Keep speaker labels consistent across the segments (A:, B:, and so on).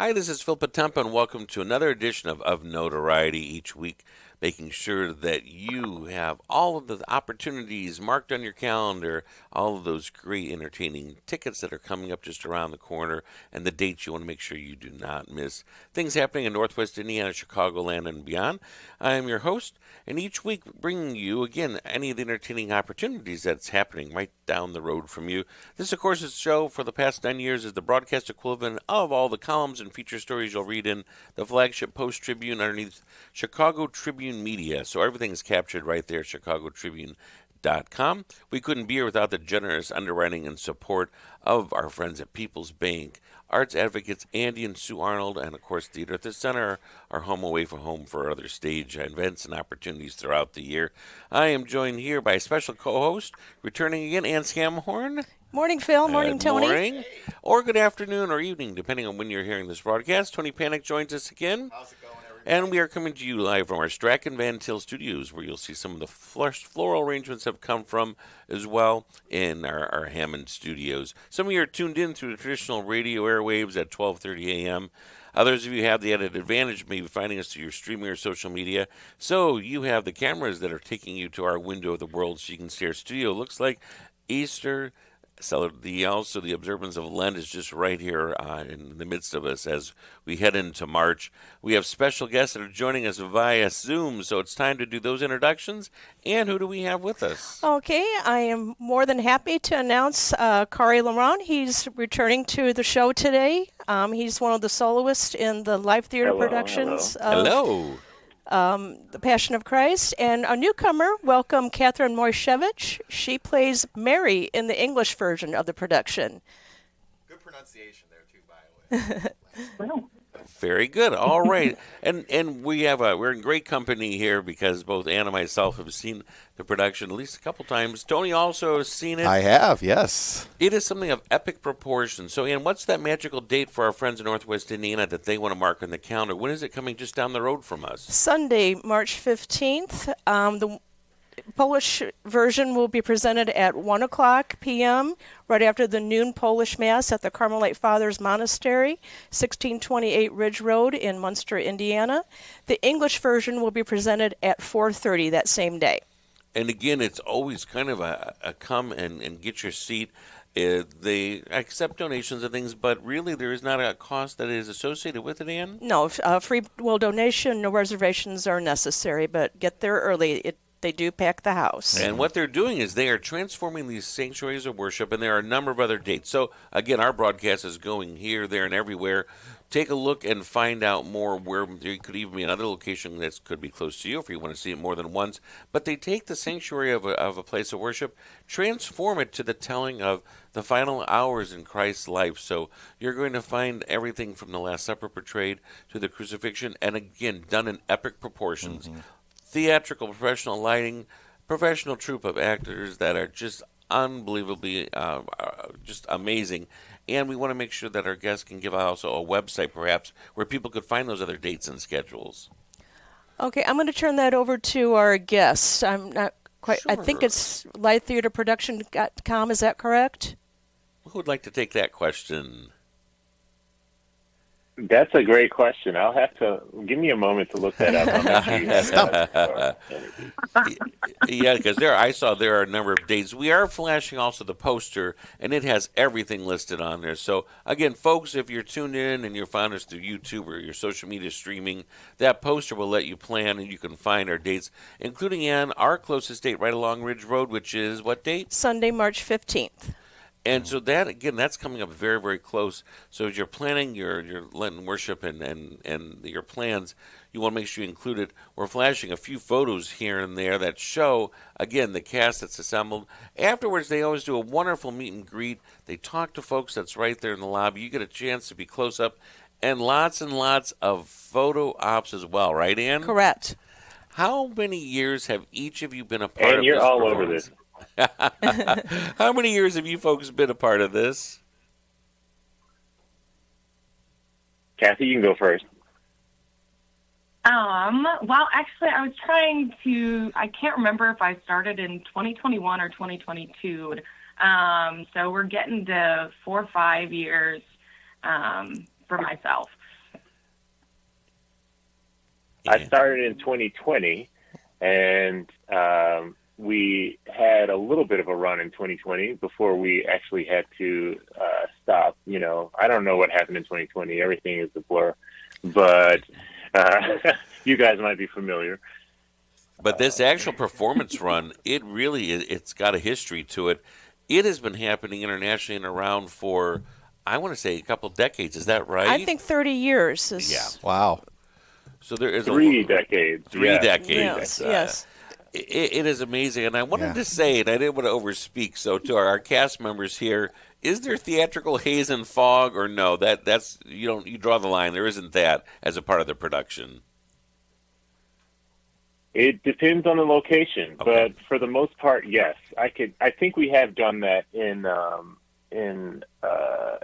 A: Hi, this is Phil Potempa, and welcome to another edition of Notoriety each week, making sure that you have all of the opportunities marked on your calendar, all of those great entertaining tickets that are coming up just around the corner, and the dates you want to make sure you do not miss. Things happening in Northwest Indiana, Chicagoland, and beyond. I am your host, and each week bringing you, again, any of the entertaining opportunities that's happening right down the road from you. This, of course, is a show for the past 9 years is the broadcast equivalent of all the columns and feature stories you'll read in the flagship Post-Tribune underneath Chicago Tribune Media. So everything is captured right there, chicagotribune.com. We couldn't be here without the generous underwriting and support of our friends at People's Bank, arts advocates Andy and Sue Arnold, and of course Theater at the Center, our home away from home for other stage events and opportunities throughout the year. I am joined here by a special co-host, returning again, Ann Scamhorn.
B: Morning, Phil. Morning, Tony.
A: Morning, or good afternoon or evening, depending on when you're hearing this broadcast. Tony Panic joins us again.
C: How's it going, everybody?
A: And we are coming to you live from our Strachan Van Til studios, where you'll see some of the floral arrangements have come from as well in our Hammond studios. Some of you are tuned in through the traditional radio airwaves at 12:30 a.m. Others of you have the added advantage of maybe finding us through your streaming or social media. So you have the cameras that are taking you to our window of the world so you can see our studio. Looks like Easter. So the observance of Lent is just right here in the midst of us as we head into March. We have special guests that are joining us via Zoom, so it's time to do those introductions. And who do we have with us?
B: Okay, I am more than happy to announce Kari Laurent. He's returning to the show today. He's one of the soloists in the live theater productions of The Passion of Christ. And a newcomer, welcome Catherine Moishevich. She plays Mary in the English version of the production.
C: Good pronunciation there, too, by the way.
A: Very good. All right. And we're in great company here because both Ann and myself have seen the production at least a couple times. Tony also has seen it.
D: I have, yes.
A: It is something of epic proportions. So, Ann, what's that magical date for our friends in Northwest Indiana that they want to mark on the calendar? When is it coming just down the road from us?
B: Sunday, March 15th. The Polish version will be presented at 1 o'clock p.m., right after the noon Polish Mass at the Carmelite Fathers Monastery, 1628 Ridge Road in Munster, Indiana. The English version will be presented at 4:30 that same day.
A: And again, it's always kind of a come and get your seat. They accept donations and things, but really there is not a cost that is associated with it, Ann?
B: No, free will donation, no reservations are necessary, but get there early. They do pack the house.
A: And what they're doing is they are transforming these sanctuaries of worship, and there are a number of other dates. So, again, our broadcast is going here, there, and everywhere. Take a look and find out more where there could even be another location that could be close to you if you want to see it more than once. But they take the sanctuary of a place of worship, transform it to the telling of the final hours in Christ's life. So you're going to find everything from the Last Supper portrayed to the crucifixion, and again, done in epic proportions. Mm-hmm. Theatrical, professional lighting, professional troupe of actors that are just unbelievably just amazing. And we want to make sure that our guests can give also a website, perhaps, where people could find those other dates and schedules.
B: Okay, I'm going to turn that over to our guest. I'm not quite,
A: Sure.
B: I think it's livetheaterproduction.com, is that correct?
A: Who would like to take that question?
E: That's a great question. I'll have to give me a moment to look that up. I'll make sure you have that.
A: Yeah, because I saw there are a number of dates. We are flashing also the poster, and it has everything listed on there. So, again, folks, if you're tuned in and you're found us through YouTube or your social media streaming, that poster will let you plan, and you can find our dates, including Ann, our closest date right along Ridge Road, which is what date?
B: Sunday, March 15th.
A: And so that, again, that's coming up very, very close. So as you're planning your Lenten worship and your plans, you want to make sure you include it. We're flashing a few photos here and there that show, again, the cast that's assembled. Afterwards, they always do a wonderful meet and greet. They talk to folks that's right there in the lobby. You get a chance to be close up. And lots of photo ops as well, right, Ann?
B: Correct.
A: How many years have each of you been a part of this?
E: And you're all over this.
A: How many years have you folks been a part of this?
E: Kathy, you can go first.
F: Well, actually, I can't remember if I started in 2021 or 2022. So we're getting to 4 or 5 years for myself.
E: I started in 2020, and we had a little bit of a run in 2020 before we actually had to stop. You know, I don't know what happened in 2020. Everything is a blur, but you guys might be familiar.
A: But this actual performance run, it really it's got a history to it. It has been happening internationally and around for, I want to say, a couple decades. Is that right?
B: I think 30 years is.
A: Yeah.
D: Wow.
A: So there is
E: 3 decades.
A: 3 decades.
B: Yes. Yes.
A: It is amazing, and I wanted to say, and I didn't want to overspeak. So to our cast members here, is there theatrical haze and fog, or no? That's you draw the line. There isn't that as a part of the production.
E: It depends on the location, but for the most part, yes. I think we have done that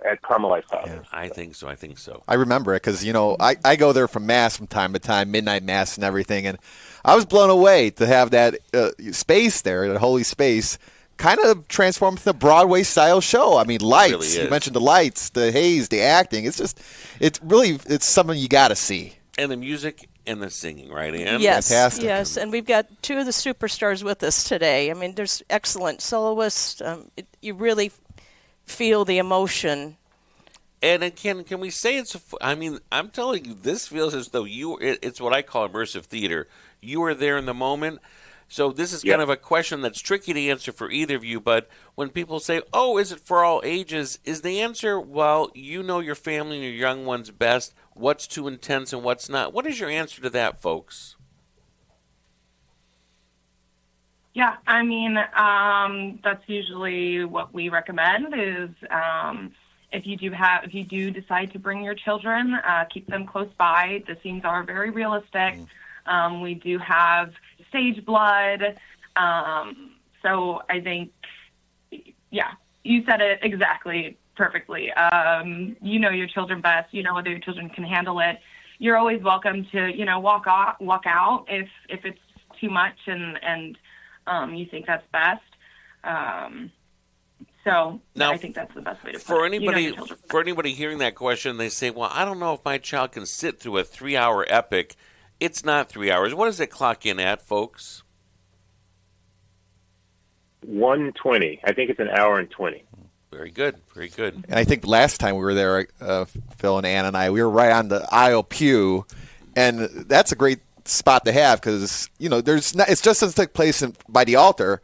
E: at Carmelite Fathers.
A: Yeah, I think so.
D: I remember it because, I go there for Mass from time to time, midnight Mass and everything, and I was blown away to have that space there, that holy space, kind of transformed into a Broadway-style show. I mean, lights.
A: Really
D: you mentioned the lights, the haze, the acting. It's something you got to see.
A: And the music and the singing, right, Ann?
B: Yes,
D: Fantastic.
B: yes, and we've got two of the superstars with us today. I mean, there's excellent soloists. You really feel the emotion.
A: And can we say I'm telling you, this feels as though it's what I call immersive theater. You are there in the moment. So this is kind of a question that's tricky to answer for either of you, but when people say, oh, is it for all ages, is the answer, well, you know your family and your young ones best, what's too intense and what's not? What is your answer to that, folks?
F: Yeah, I mean, that's usually what we recommend is if you do decide to bring your children, keep them close by. The scenes are very realistic. We do have stage blood. So I think, you said it exactly perfectly. You know your children best. You know whether your children can handle it. You're always welcome to, walk out if it's too much and you think that's best. So
A: now,
F: I think that's the best way to put it.
A: For anybody hearing that question, they say, well, I don't know if my child can sit through a 3-hour epic. It's not 3 hours. What does it clock in at, folks?
E: 1:20. I think it's an hour and 20.
A: Very good. Very good.
D: And I think last time we were there, Phil and Ann and I, we were right on the aisle pew, and that's a great spot to have because it's just doesn't take place by the altar.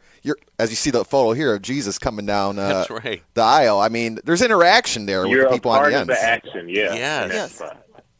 D: As you see the photo here of Jesus coming down
A: that's right.
D: the aisle. I mean, there's interaction there with the people on the ends.
E: You're a part of the action,
A: Yes.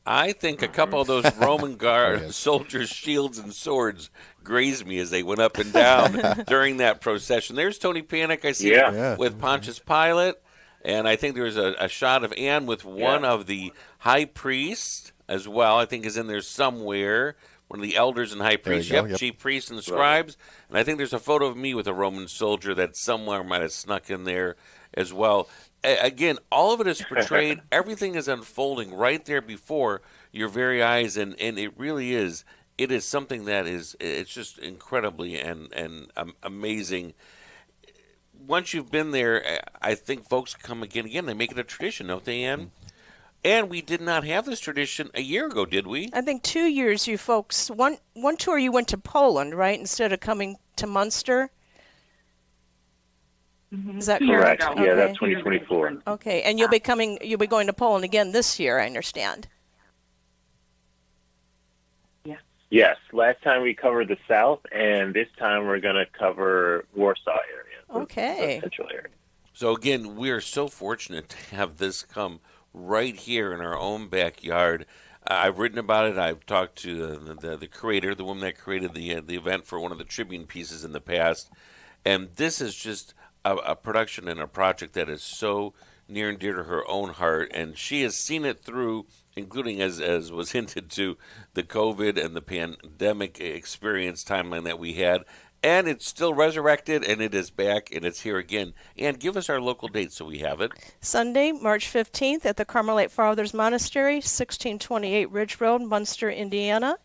A: I think a couple of those Roman guard soldiers' shields and swords grazed me as they went up and down during that procession. There's Tony Panic, I see, with Pontius Pilate. And I think there's a shot of Anne with one of the high priests as well, I think is in there somewhere. One of the elders and high priests, chief priests and scribes. And I think there's a photo of me with a Roman soldier that somewhere might have snuck in there as well. Again, all of it is portrayed. Everything is unfolding right there before your very eyes, and it really is. It is something that it's just incredibly and amazing. Once you've been there, I think folks come again. They make it a tradition, don't they, Ann? And we did not have this tradition a year ago, did we?
B: I think 2 years you folks, one tour you went to Poland, right, instead of coming to Munster?
F: Mm-hmm.
B: Is that
E: correct?
B: correct?
E: Yeah, that's 2024.
B: Okay, and you'll be going to Poland again this year, I understand.
F: Yeah.
E: Yes, last time we covered the South, and this time we're going to cover Warsaw area.
B: Okay.
E: The central area.
A: So again, we are so fortunate to have this come right here in our own backyard. I've written about it. I've talked to the creator, the woman that created the event for one of the Tribune pieces in the past, and this is just a production and a project that is so near and dear to her own heart, and she has seen it through, including, as was hinted to, the COVID and the pandemic experience timeline that we had, and it's still resurrected, and it is back, and it's here again. And give us our local date so we have it.
B: Sunday, March 15th at the Carmelite Fathers Monastery, 1628 Ridge Road, Munster, Indiana.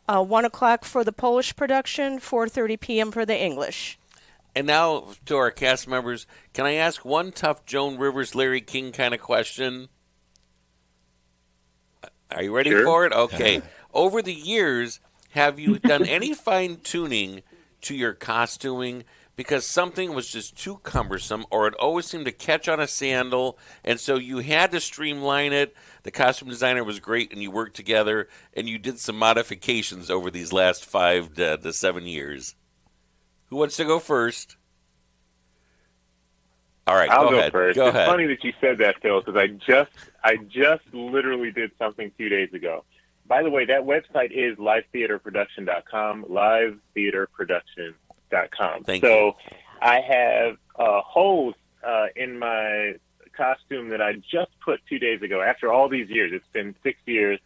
B: 1 o'clock for the Polish production, 4:30 p.m. for the English.
A: And now to our cast members, can I ask one tough Joan Rivers, Larry King kind of question? Are you ready for it? Okay. over the years, have you done any fine-tuning to your costuming because something was just too cumbersome or it always seemed to catch on a sandal, and so you had to streamline it? The costume designer was great, and you worked together, and you did some modifications over these last 5 to 7 years. Who wants to go first? All right,
E: I'll
A: go
E: go
A: ahead.
E: first.
A: Go
E: it's
A: ahead.
E: funny that you said that, Phil, because I just literally did something 2 days ago. By the way, that website is livetheaterproduction.com, livetheaterproduction.com.
A: Thank
E: so
A: you.
E: I have holes in my costume that I just put 2 days ago. After all these years, it's been 6 years,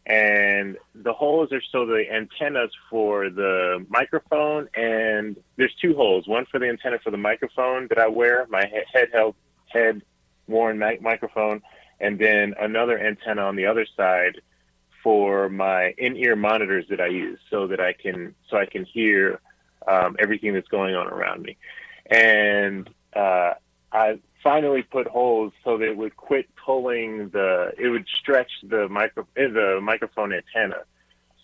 E: and the holes are so the antennas for the microphone, and there's 2 holes, one for the antenna for the microphone that I wear, my head-worn microphone, and then another antenna on the other side for my in-ear monitors that I use, so I can hear everything that's going on around me. And I finally put holes so that it would quit pulling it would stretch the microphone antenna.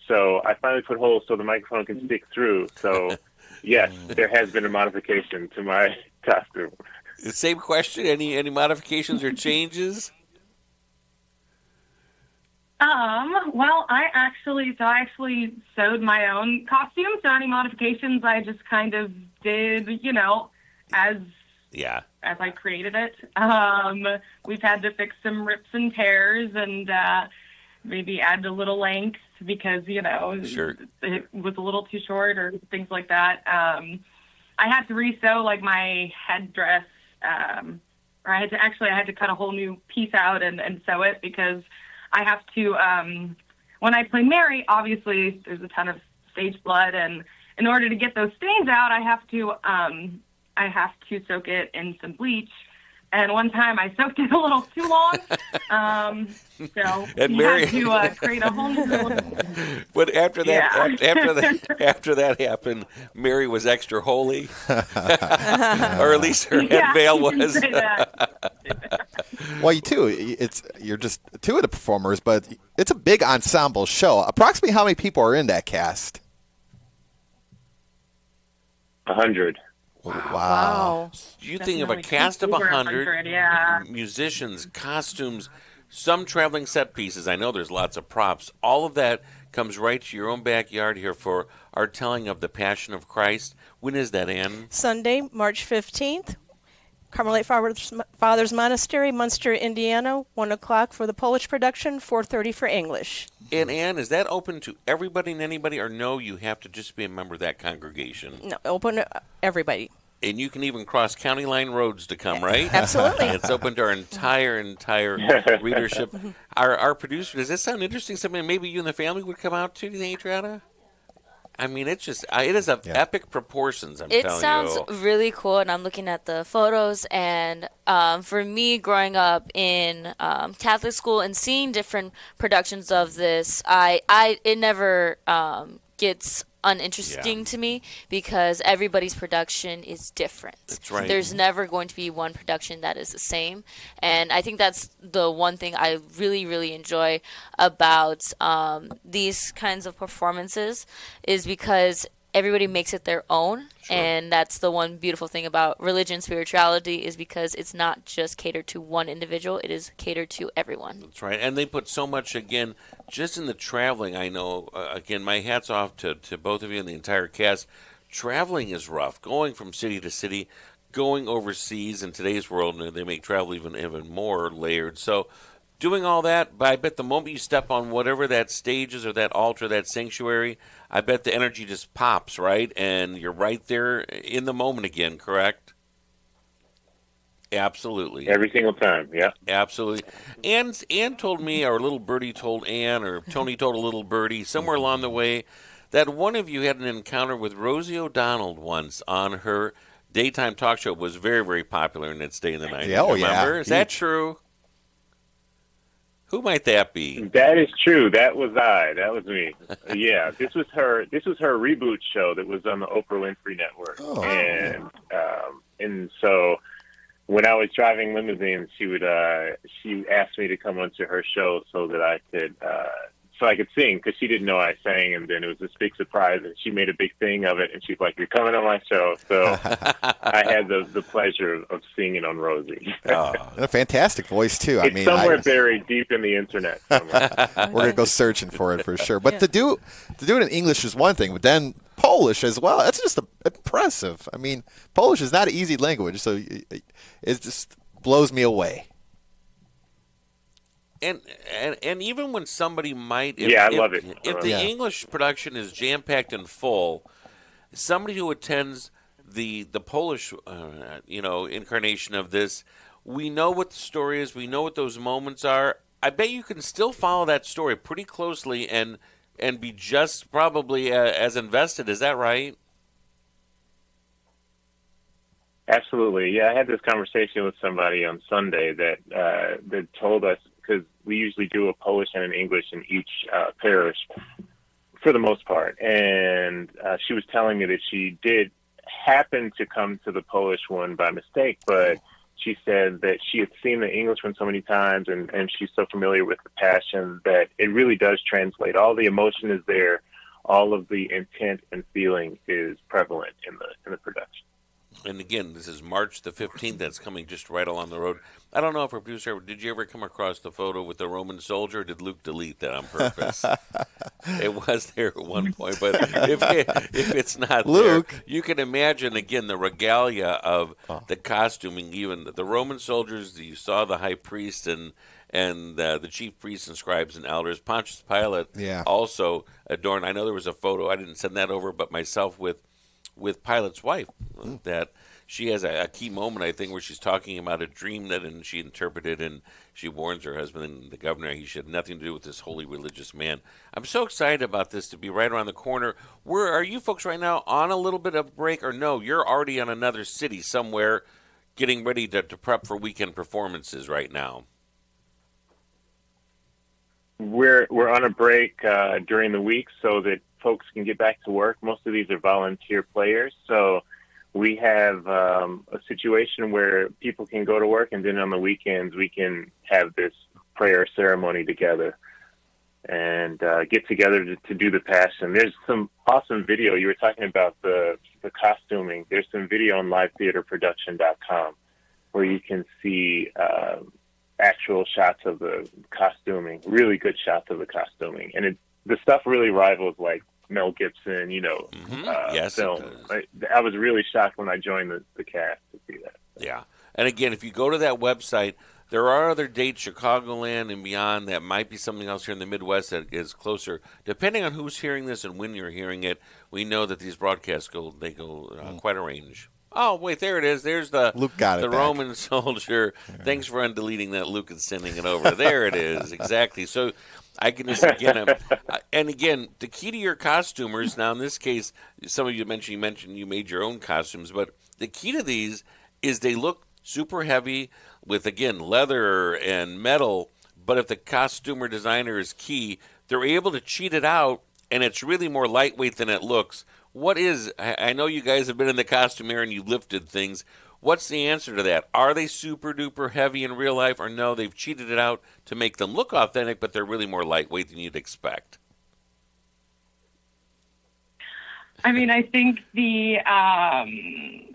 E: So I finally put holes so the microphone can stick through. So yes, there has been a modification to my costume.
A: The same question. Any modifications or changes?
F: Well, I actually sewed my own costume. So any modifications, I just kind of did, as I created it. We've had to fix some rips and tears and maybe add a little length because,
A: Sure.
F: it was a little too short or things like that. I had to re-sew like my headdress, or I had to cut a whole new piece out and sew it because I have to, when I play Mary, obviously there's a ton of stage blood, and in order to get those stains out, I have to soak it in some bleach. And one time I soaked it a little too long, so
A: And
F: you
A: Mary
F: had to create a whole new.
A: But after that,
F: Yeah.
A: after that happened, Mary was extra holy, or at least her head
F: Yeah,
A: veil
F: you can
A: was.
F: say that.
D: Well, you're just 2 of the performers, but it's a big ensemble show. Approximately how many people are in that cast?
E: 100.
B: Wow.
A: You think of a
F: Definitely
A: cast of
F: over
A: 100
F: yeah.
A: musicians, costumes, some traveling set pieces. I know there's lots of props. All of that comes right to your own backyard here for our telling of the Passion of Christ. When is that, Ann?
B: Sunday, March 15th. Carmelite Fathers Monastery, Munster, Indiana, 1 o'clock for the Polish production, 4:30 for English.
A: And Ann, is that open to everybody and anybody, or no, you have to just be a member of that congregation?
B: No, open to everybody.
A: And you can even cross county line roads to come, right?
B: Absolutely.
A: It's open to our entire readership. Our producer, does this sound interesting? Something maybe you and the family would come out to, do you think, Adriana? I mean, it is of epic proportions, I'm telling you.
G: It sounds really cool, and I'm looking at the photos, and for me, growing up in Catholic school and seeing different productions of this, it never gets uninteresting to me because everybody's production is different.
A: That's right.
G: There's never going to be one production that is the same, and I think that's the one thing I really, really enjoy about these kinds of performances is because everybody makes it their own. Sure. And that's the one beautiful thing about religion, spirituality, is because it's not just catered to one individual, it is catered to everyone.
A: That's right. And they put so much, again, just in the traveling. I know, again, my hat's off to both of you and the entire cast. Traveling is rough, going from city to city, going overseas. In today's world, they make travel even more layered. So doing all that, but I bet the moment you step on whatever that stage is or that altar, that sanctuary, I bet the energy just pops, right? And you're right there in the moment again, correct? Absolutely.
E: Every single time, yeah.
A: Absolutely. Ann told me, or little birdie told Ann, or Tony told a little birdie, somewhere along the way, that one of you had an encounter with Rosie O'Donnell once on her daytime talk show. It was very, very popular in its day in the 90s.
D: Yeah,
A: Remember?
D: yeah.
A: Is that true? Who might that be?
E: That is true. That was I. That was me. Yeah, this was her reboot show that was on the Oprah Winfrey Network.
D: Oh.
E: And so when I was driving limousines, she asked me to come onto her show so that I could so I could sing, because she didn't know I sang, and then it was this big surprise, and she made a big thing of it, and she's like, "You're coming on my show." So I had the pleasure of singing on Rosie.
D: A fantastic voice too.
E: It's somewhere buried deep in the internet somewhere.
D: We're gonna go searching for it for sure. But to do it in English is one thing, but then Polish as well. That's just impressive. I mean, Polish is not an easy language, so it just blows me away.
A: And even when somebody might,
E: I love it.
A: If the English production is jam packed and full, somebody who attends the Polish, incarnation of this, we know what the story is. We know what those moments are. I bet you can still follow that story pretty closely and be just probably as invested. Is that right?
E: Absolutely. Yeah, I had this conversation with somebody on Sunday that told us, because we usually do a Polish and an English in each parish for the most part. And she was telling me that she did happen to come to the Polish one by mistake, but she said that she had seen the English one so many times, and she's so familiar with the passion that it really does translate. All the emotion is there. All of the intent and feeling is prevalent in the production.
A: And again, this is March the 15th. That's coming just right along the road. I don't know if our producer, did you ever come across the photo with the Roman soldier? Or did Luke delete that on purpose? It was there at one point, but if it's not
D: Luke,
A: there, you can imagine, again, the regalia of the costuming. Even the Roman soldiers, you saw the high priest and the chief priests and scribes and elders. Pontius Pilate also adorned. I know there was a photo. I didn't send that over, but myself with Pilate's wife, that she has a key moment, I think, where she's talking about a dream and she interpreted, and she warns her husband and the governor he should have nothing to do with this holy religious man. I'm so excited about this to be right around the corner. Where are you folks right now, on a little bit of break, or no, you're already in another city somewhere getting ready to prep for weekend performances right now?
E: We're on a break during the week so that folks can get back to work. Most of these are volunteer players, so we have a situation where people can go to work, and then on the weekends we can have this prayer ceremony together and get together to do the passion. There's some awesome video. You were talking about the costuming. There's some video on livetheaterproduction.com where you can see actual shots of the costuming, really good shots of the costuming. And the stuff really rivals like Mel Gibson, film. I was really shocked when I joined the cast to see that.
A: Yeah. And again, if you go to that website, there are other dates, Chicagoland and beyond, that might be something else here in the Midwest that is closer. Depending on who's hearing this and when you're hearing it, we know that these broadcasts go quite a range. Oh, wait, there it is. There's
D: Luke got
A: the Roman soldier. Yeah. Thanks for undeleting that, Luke, and sending it over. There it is, exactly. So I can just, again, and again, the key to your costumers, now in this case, some of you mentioned you made your own costumes, but the key to these is they look super heavy with, again, leather and metal, but if the costumer designer is key, they're able to cheat it out, and it's really more lightweight than it looks. I know you guys have been in the costume era and you lifted things. What's the answer to that? Are they super duper heavy in real life, or no, they've cheated it out to make them look authentic, but they're really more lightweight than you'd expect?
F: I mean, I think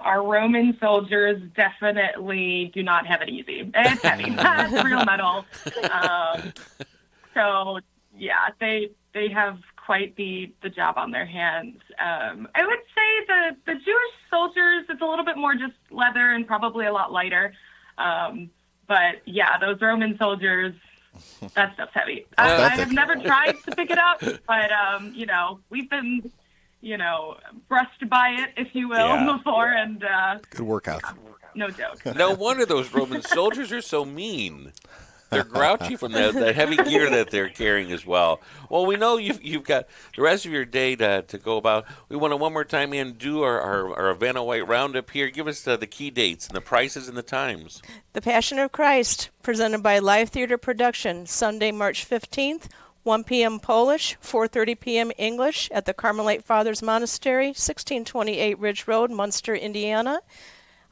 F: our Roman soldiers definitely do not have it easy. It's heavy. It's real metal. So, yeah, they have quite the job on their hands. I would say the Jewish soldiers, it's a little bit more just leather and probably a lot lighter. But yeah, those Roman soldiers, that stuff's heavy. I have never tried to pick it up, but we've been, brushed by it, if you will, before, and
D: good workout.
F: No joke.
A: No wonder those Roman soldiers are so mean. They're grouchy from that heavy gear that they're carrying as well. Well, we know you've got the rest of your day to go about. We want to one more time do our Havana White Roundup here. Give us the key dates and the prices and the times.
B: The Passion of Christ, presented by Live Theater Production, Sunday, March 15th, 1 p.m. Polish, 4:30 p.m. English at the Carmelite Fathers Monastery, 1628 Ridge Road, Munster, Indiana.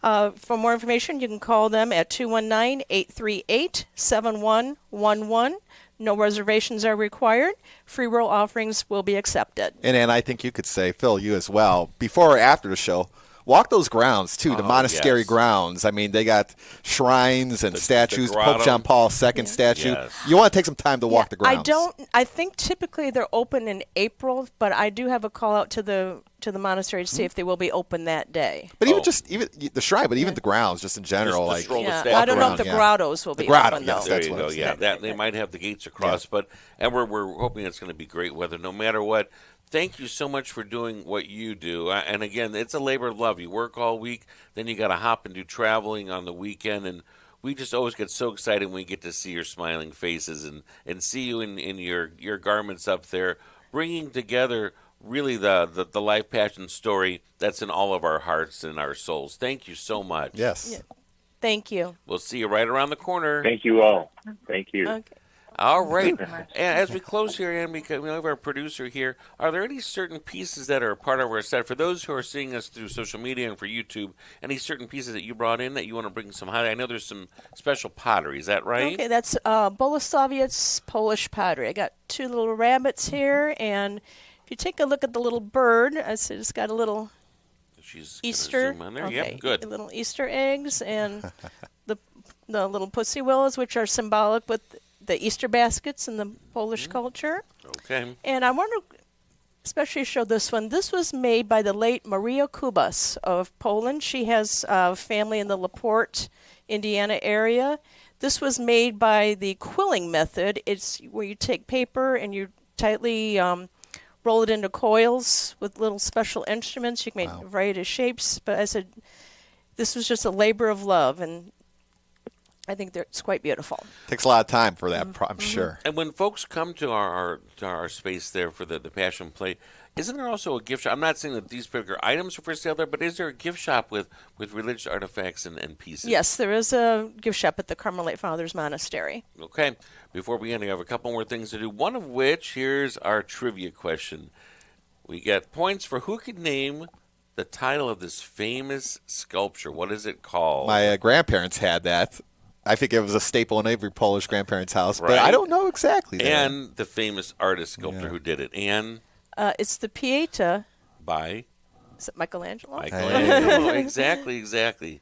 B: For more information, you can call them at 219-838-7111. No reservations are required. Free will offerings will be accepted.
D: And I think you could say, Phil, you as well, before or after the show, walk those grounds, too, the monastery grounds. I mean, they got shrines and statues, Pope John Paul II statue.
A: Yes.
D: You want to take some time to walk the grounds.
B: I think typically they're open in April, but I do have a call out to the monastery to see if they will be open that day.
D: But even the shrine, but even the grounds, just in general.
A: Just stroll the
B: I don't know if the
D: around,
B: grottos will be
D: grotto,
B: open,
D: yes,
B: though.
A: There
D: that's
A: you
D: what I
A: go.
D: was
A: Yeah, that they might have the gates across, but we're hoping it's going to be great weather no matter what. Thank you so much for doing what you do. And again, it's a labor of love. You work all week, then you got to hop and do traveling on the weekend, and we just always get so excited when we get to see your smiling faces and see you in your garments up there, bringing together really the life passion story that's in all of our hearts and our souls. Thank you so much.
D: Yes.
B: Yeah. Thank you.
A: We'll see you right around the corner.
E: Thank you all. Thank you.
B: Okay.
A: All right. And as we close here, Ann, because we have our producer here, are there any certain pieces that are part of our set? For those who are seeing us through social media and for YouTube, any certain pieces that you brought in that you want to bring some highlight? I know there's some special pottery. Is that right?
B: Okay, that's Bolesławiec Polish pottery. I got two little rabbits here, and if you take a look at the little bird, it's got a little
A: She's
B: Easter.
A: zoom on there.
B: Okay,
A: Yep, good.
B: little Easter eggs and the little pussy willows, which are symbolic with the Easter baskets in the Polish culture.
A: Okay.
B: And I want to especially show this one. This was made by the late Maria Kubas of Poland. She has family in the LaPorte, Indiana area. This was made by the quilling method. It's where you take paper and you tightly roll it into coils with little special instruments. You can make a variety of shapes. But I said, this was just a labor of love, and I think it's quite beautiful.
D: Takes a lot of time for that, I'm sure.
A: And when folks come to our space there for the Passion Play, isn't there also a gift shop? I'm not saying that these particular items are for sale there, but is there a gift shop with religious artifacts and pieces?
B: Yes, there is a gift shop at the Carmelite Fathers Monastery.
A: Okay. Before we end, I have a couple more things to do, one of which, here's our trivia question. We get points for who can name the title of this famous sculpture. What is it called?
D: My grandparents had that. I think it was a staple in every Polish grandparent's house, but
A: Right.
D: I don't know exactly.
A: And the famous artist sculptor who did it. And
B: It's the Pieta.
A: by
B: Is it Michelangelo?
A: Michelangelo. Exactly.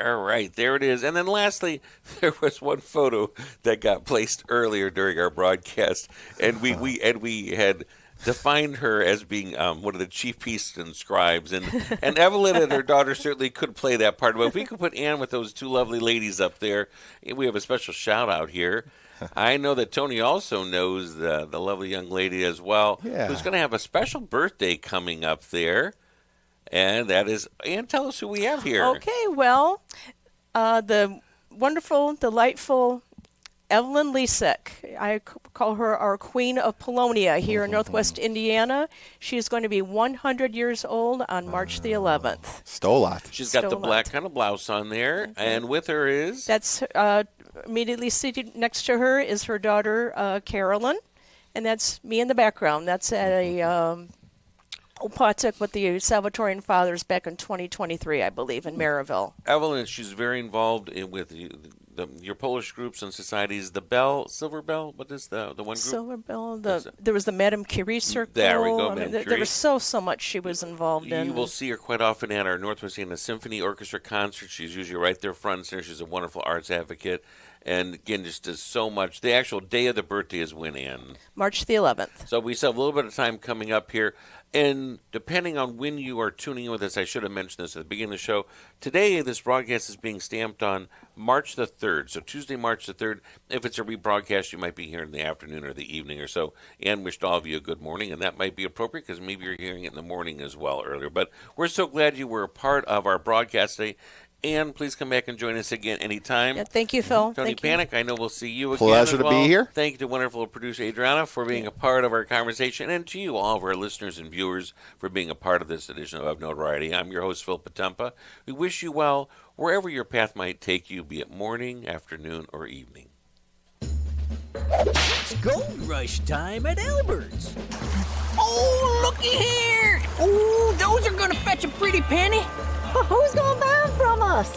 A: All right, there it is. And then lastly, there was one photo that got placed earlier during our broadcast, and we had defined her as being one of the chief priests and scribes, and Evelyn and her daughter certainly could play that part. But if we could put Ann with those two lovely ladies up there, we have a special shout out here. I know that Tony also knows the lovely young lady as well, who's going to have a special birthday coming up there. And that is, Ann, tell us who we have here.
B: Okay, well, the wonderful, delightful Evelyn Lisek. I call her our Queen of Polonia here in Northwest Indiana. She is going to be 100 years old on March the 11th.
D: Stolat.
A: She's got the
B: Stolat.
A: black kind of blouse on there, and with her is...
B: That's immediately seated next to her is her daughter, Carolyn, and that's me in the background. That's at a Opatek with the Salvatorian Fathers back in 2023, I believe, in Maryville.
A: Evelyn, she's very involved with your Polish groups and societies. The Silver Bell, what is the one group?
B: Silver Bell. There was the Madame Curie Circle.
A: There we go,
B: I mean,
A: Madame
B: there
A: Curie.
B: was so much she was involved in.
A: You will see her quite often at our Northwest Indiana Symphony Orchestra concerts. She's usually right there front and center. She's a wonderful arts advocate. And again, just does so much. The actual day of the birthday is when, Ann?
B: March the 11th.
A: So we still have a little bit of time coming up here. And depending on when you are tuning in with us, I should have mentioned this at the beginning of the show. Today, this broadcast is being stamped on March the 3rd. So Tuesday, March the 3rd. If it's a rebroadcast, you might be here in the afternoon or the evening or so. Ann wished all of you a good morning, and that might be appropriate because maybe you're hearing it in the morning as well earlier. But we're so glad you were a part of our broadcast today. And please come back and join us again anytime.
B: Yeah, thank you, Phil.
A: Tony
B: Thank you.
A: Panic, I know we'll see you again.
D: Pleasure
A: as
D: to
A: well.
D: be here.
A: Thank you to wonderful producer Adriana for being a part of our conversation, and to you, all of our listeners and viewers, for being a part of this edition of Notoriety. I'm your host, Phil Potempa. We wish you well wherever your path might take you, be it morning, afternoon, or evening.
H: It's gold rush time at Albert's. Oh, looky here! Oh, those are gonna fetch a pretty penny.
I: Who's gonna buy them from us?